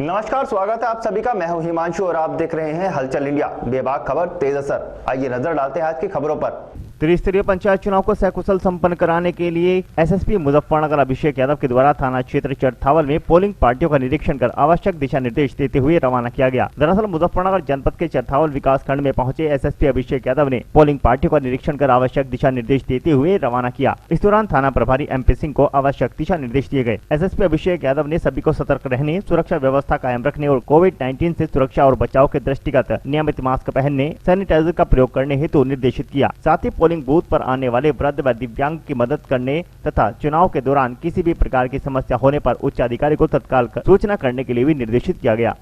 नमस्कार, स्वागत है आप सभी का। मैं हूं हिमांशु और आप देख रहे हैं हलचल इंडिया। बेबाक खबर तेज असर। आइए नजर डालते हैं आज की खबरों पर। त्रिस्तरीय पंचायत चुनाव को सकुशल संपन्न कराने के लिए एसएसपी मुजफ्फरनगर अभिषेक यादव के द्वारा थाना क्षेत्र चरथावल में पोलिंग पार्टियों का निरीक्षण कर आवश्यक दिशा निर्देश देते हुए रवाना किया गया। दरअसल मुजफ्फरनगर जनपद के चरथावल विकास खंड में पहुंचे एसएसपी अभिषेक यादव ने पोलिंग पार्टियों का निरीक्षण कर आवश्यक दिशा निर्देश देते हुए रवाना किया। इस दौरान थाना प्रभारी MP सिंह को आवश्यक दिशा निर्देश दिए गए। एसएसपी अभिषेक यादव ने सभी को सतर्क रहने, सुरक्षा व्यवस्था कायम रखने और कोविड-19 से सुरक्षा और बचाव के दृष्टिगत नियमित मास्क पहनने, सैनिटाइजर का प्रयोग करने हेतु निर्देशित किया। साथ ही पोलिंग बूथ पर आने वाले वृद्ध व दिव्यांग की मदद करने तथा चुनाव के दौरान किसी भी प्रकार की समस्या होने पर उच्च अधिकारी को तत्काल सूचना करने के लिए भी निर्देशित किया गया।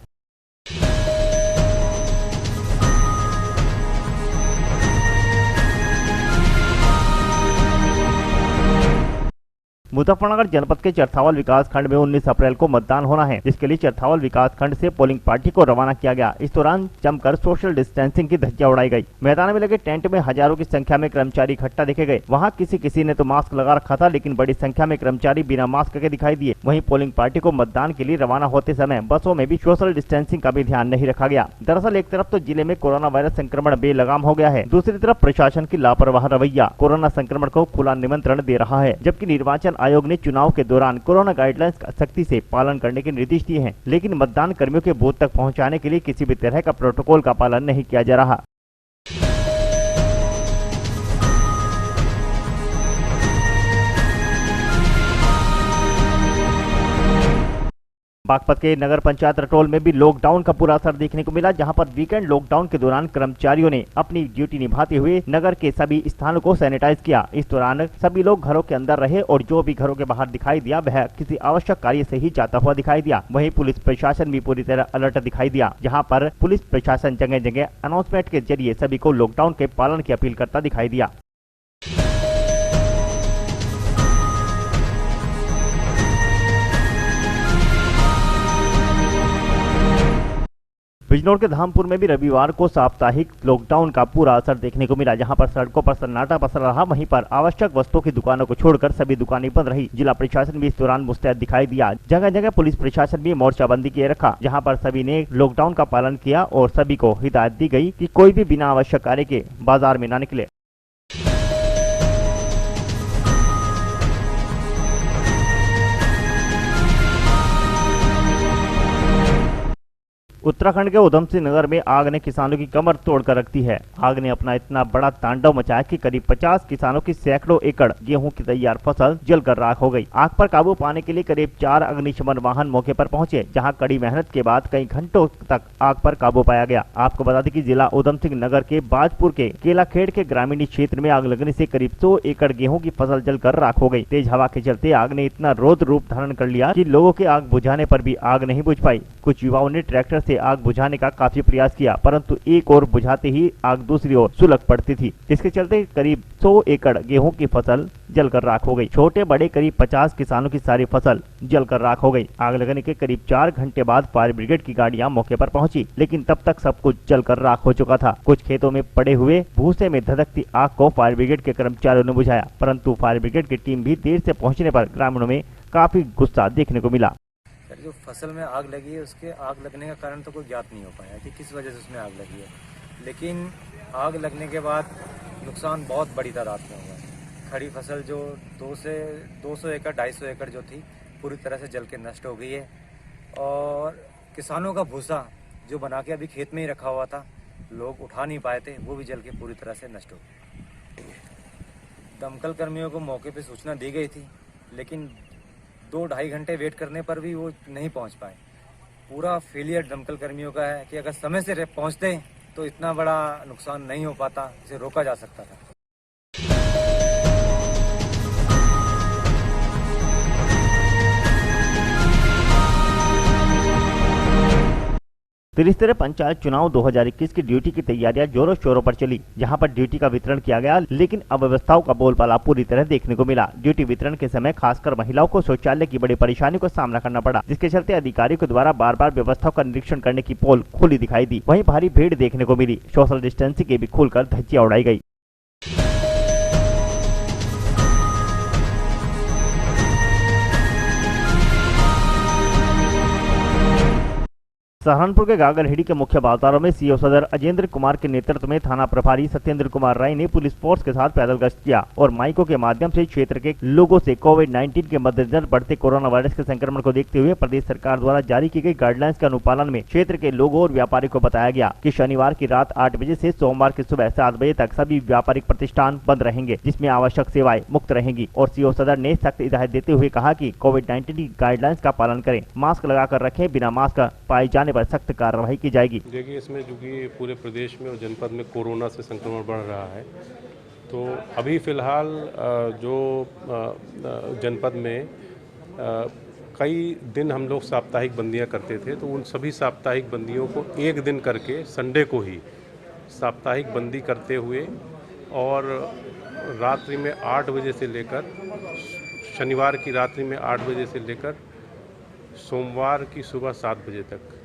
मुजफ्फरनगर जनपद के चरथावल विकास खंड में 19 अप्रैल को मतदान होना है, जिसके लिए चरथावल विकास खंड से पोलिंग पार्टी को रवाना किया गया। इस दौरान जमकर सोशल डिस्टेंसिंग की धज्जियां उड़ाई गई। मैदान में लगे टेंट में हजारों की संख्या में कर्मचारी इकट्ठा देखे गए। वहां किसी ने तो मास्क लगा रखा था, लेकिन बड़ी संख्या में कर्मचारी बिना मास्क के दिखाई दिए। वहीं पोलिंग पार्टी को मतदान के लिए रवाना होते समय बसों में भी सोशल डिस्टेंसिंग का भी ध्यान नहीं रखा गया। दरअसल एक तरफ तो जिले में कोरोना वायरस संक्रमण बेलगाम हो गया है, दूसरी तरफ प्रशासन की लापरवाह रवैया कोरोना संक्रमण को खुला निमंत्रण दे रहा है। जबकि निर्वाचन आयोग ने चुनाव के दौरान कोरोना गाइडलाइंस का सख्ती से पालन करने के निर्देश दिए हैं, लेकिन मतदान कर्मियों के बूथ तक पहुंचाने के लिए किसी भी तरह का प्रोटोकॉल का पालन नहीं किया जा रहा। बागपत के नगर पंचायत रटोल में भी लॉकडाउन का पूरा असर देखने को मिला, जहां पर वीकेंड लॉकडाउन के दौरान कर्मचारियों ने अपनी ड्यूटी निभाते हुए नगर के सभी स्थानों को सैनिटाइज किया। इस दौरान सभी लोग घरों के अंदर रहे और जो भी घरों के बाहर दिखाई दिया वह किसी आवश्यक कार्य से ही जाता हुआ दिखाई दिया। वहीं पुलिस प्रशासन भी पूरी तरह अलर्ट दिखाई दिया, जहाँ पर पुलिस प्रशासन जगह जगह अनाउंसमेंट के जरिए सभी को लॉकडाउन के पालन की अपील करता दिखाई दिया। बिजनौर के धामपुर में भी रविवार को साप्ताहिक लॉकडाउन का पूरा असर देखने को मिला, जहां पर सड़कों पर सन्नाटा पसरा रहा। वहीं पर आवश्यक वस्तुओं की दुकानों को छोड़कर सभी दुकानें बंद रही। जिला प्रशासन भी इस दौरान मुस्तैद दिखाई दिया। जगह जगह पुलिस प्रशासन भी मोर्चाबंदी किए रखा, जहां पर सभी ने लॉकडाउन का पालन किया और सभी को हिदायत दी गई कि कोई भी बिना आवश्यक कार्य के बाजार में न निकले। उत्तराखंड के उधम सिंह नगर में आग ने किसानों की कमर तोड़कर रख दी है। आग ने अपना इतना बड़ा तांडव मचाया कि करीब 50 किसानों की सैकड़ों एकड़ गेहूं की तैयार फसल जलकर राख हो गई। आग पर काबू पाने के लिए करीब 4 अग्निशमन वाहन मौके पर पहुंचे, जहां कड़ी मेहनत के बाद कई घंटों तक आग पर काबू पाया गया। आपको बता दें कि जिला उधम सिंह नगर के बाजपुर के केलाखेड़ के ग्रामीण क्षेत्र में आग लगने से करीब 100 एकड़ गेहूं की फसल जलकर राख हो गई। तेज हवा के चलते आग ने इतना रौद्र रूप धारण कर लिया कि लोगों के आग बुझाने पर भी आग नहीं बुझ पाई। कुछ युवाओं ने ट्रैक्टर से आग बुझाने का काफी प्रयास किया, परंतु एक ओर बुझाते ही आग दूसरी ओर सुलग पड़ती थी। इसके चलते करीब 100 एकड़ गेहूं की फसल जलकर राख हो गई। छोटे बड़े करीब 50 किसानों की सारी फसल जलकर राख हो गई। आग लगने के करीब 4 घंटे बाद फायर ब्रिगेड की गाड़ियां मौके पर पहुंची, लेकिन तब तक सब कुछ जलकर राख हो चुका था। कुछ खेतों में पड़े हुए भूसे में धधकती आग को फायर ब्रिगेड के कर्मचारियों ने बुझाया, परंतु फायर ब्रिगेड की टीम भी देर से पहुंचने पर ग्रामीणों में काफी गुस्सा देखने को मिला। जो फसल में आग लगी है उसके आग लगने का कारण तो कोई ज्ञात नहीं हो पाया कि किस वजह से उसमें आग लगी है, लेकिन आग लगने के बाद नुकसान बहुत बड़ी तादाद में हुआ है। खड़ी फसल जो 200 एकड़ 250 एकड़ जो थी पूरी तरह से जल के नष्ट हो गई है, और किसानों का भूसा जो बना के अभी खेत में ही रखा हुआ था, लोग उठा नहीं पाए थे, वो भी जल के पूरी तरह से नष्ट हो गई। दमकल कर्मियों को मौके पर सूचना दी गई थी, लेकिन 2-2.5 घंटे वेट करने पर भी वो नहीं पहुंच पाए। पूरा फेलियर दमकल कर्मियों का है कि अगर समय से पहुंचते तो इतना बड़ा नुकसान नहीं हो पाता, इसे रोका जा सकता था। त्रिस्तरीय पंचायत चुनाव 2021 की ड्यूटी की तैयारियां जोरों शोरों पर चली, जहां पर ड्यूटी का वितरण किया गया, लेकिन अव्यवस्थाओं का बोलबाला पूरी तरह देखने को मिला। ड्यूटी वितरण के समय खासकर महिलाओं को शौचालय की बड़ी परेशानी को सामना करना पड़ा, जिसके चलते अधिकारियों के द्वारा बार बार व्यवस्थाओं का निरीक्षण करने की पोल खुली दिखाई दी। वहीं भारी भीड़ देखने को मिली। सोशल डिस्टेंसिंग की भी खुलकर धज्जियां उड़ाई गई। सहारनपुर के गागलहेड़ी के मुख्य बाजारों में सीओ सदर अजेंद्र कुमार के नेतृत्व में थाना प्रभारी सत्येंद्र कुमार राय ने पुलिस फोर्स के साथ पैदल गश्त किया और माइकों के माध्यम से क्षेत्र के लोगों से कोविड-19 के मद्देनजर बढ़ते कोरोना वायरस के संक्रमण को देखते हुए प्रदेश सरकार द्वारा जारी की गई गाइडलाइंस के अनुपालन में क्षेत्र के लोगों और व्यापारियों को बताया गया कि शनिवार की रात 8 बजे से सोमवार की सुबह 7 बजे तक सभी व्यापारिक प्रतिष्ठान बंद रहेंगे, जिसमें आवश्यक सेवाएं मुक्त रहेंगी। और सीओ सदर ने सख्त हिदायत देते हुए कहा कि कोविड-19 की गाइडलाइंस का पालन करें, मास्क लगाकर रखें, बिना मास्क पाए जाने पर सख्त कार्रवाई की जाएगी। देखिए, इसमें चूँकि पूरे प्रदेश में और जनपद में कोरोना से संक्रमण बढ़ रहा है, तो अभी फ़िलहाल जो जनपद में कई दिन हम लोग साप्ताहिक बंदियां करते थे, तो उन सभी साप्ताहिक बंदियों को एक दिन करके संडे को ही साप्ताहिक बंदी करते हुए और रात्रि में 8 बजे से लेकर शनिवार की रात्रि में 8 बजे से लेकर सोमवार की सुबह 7 बजे तक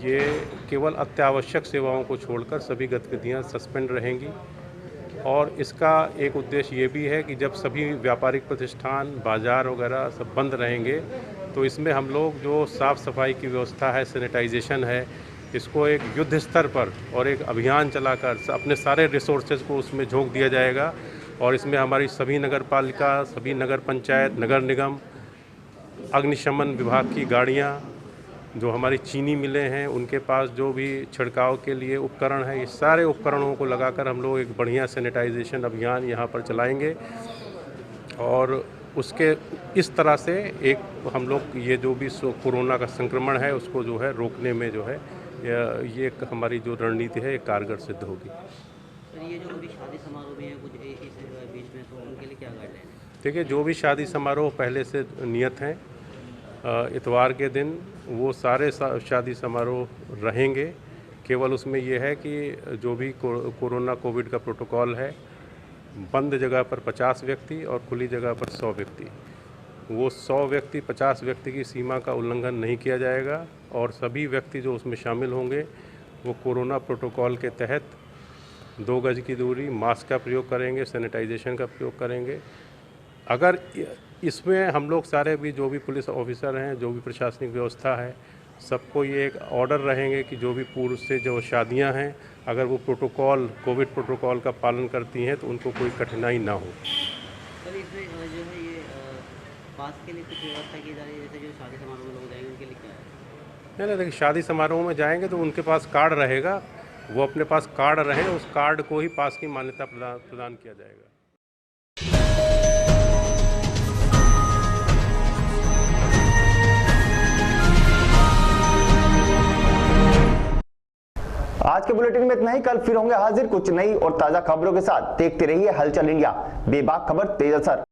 ये केवल अत्यावश्यक सेवाओं को छोड़कर सभी गतिविधियां सस्पेंड रहेंगी। और इसका एक उद्देश्य ये भी है कि जब सभी व्यापारिक प्रतिष्ठान, बाज़ार वगैरह सब बंद रहेंगे, तो इसमें हम लोग जो साफ़ सफाई की व्यवस्था है, सैनिटाइजेशन है, इसको एक युद्ध स्तर पर और एक अभियान चलाकर अपने सारे रिसोर्सेज को उसमें झोंक दिया जाएगा। और इसमें हमारी सभी नगर पालिका, सभी नगर पंचायत, नगर निगम, अग्निशमन विभाग की गाड़ियाँ, जो हमारी चीनी मिलें हैं, उनके पास जो भी छिड़काव के लिए उपकरण है, ये सारे उपकरणों को लगाकर हम लोग एक बढ़िया सैनिटाइजेशन अभियान यहाँ पर चलाएंगे। और उसके इस तरह से एक हम लोग ये जो भी कोरोना का संक्रमण है उसको जो है रोकने में जो है ये एक हमारी जो रणनीति है ये कारगर सिद्ध होगी। सर, ये जो अभी शादी समारोह भी है कुछ इस बीच में, तो उनके लिए क्या गाइडलाइन है? देखिए, जो भी शादी समारोह पहले से नियत हैं, इतवार के दिन वो सारे शादी समारोह रहेंगे। केवल उसमें ये है कि जो भी कोरोना कोविड का प्रोटोकॉल है, बंद जगह पर 50 व्यक्ति और खुली जगह पर 100 व्यक्ति, वो 100 व्यक्ति 50 व्यक्ति की सीमा का उल्लंघन नहीं किया जाएगा। और सभी व्यक्ति जो उसमें शामिल होंगे वो कोरोना प्रोटोकॉल के तहत 2 गज की दूरी, मास्क का प्रयोग करेंगे, सैनिटाइजेशन का प्रयोग करेंगे। अगर इसमें हम लोग सारे भी जो भी पुलिस ऑफिसर हैं, जो भी प्रशासनिक व्यवस्था है, सबको ये एक ऑर्डर रहेंगे कि जो भी पूर्व से जो शादियां हैं, अगर वो प्रोटोकॉल, कोविड प्रोटोकॉल का पालन करती हैं तो उनको कोई कठिनाई ना हो। सर, इसमें जो है ये पास के लिए कुछ व्यवस्था की जा रही है, जैसे जो शादी समारोह में लोग जाएंगे उनके लिए क्या है? नहीं, देखिए, शादी समारोह में जाएंगे तो उनके पास कार्ड रहेगा, वो अपने पास कार्ड रहे, उस कार्ड को ही पास की मान्यता प्रदान किया जाएगा। आज के बुलेटिन में इतना ही। कल फिर होंगे हाजिर कुछ नई और ताजा खबरों के साथ। देखते रहिए हलचल इंडिया, बेबाक खबर तेज असर।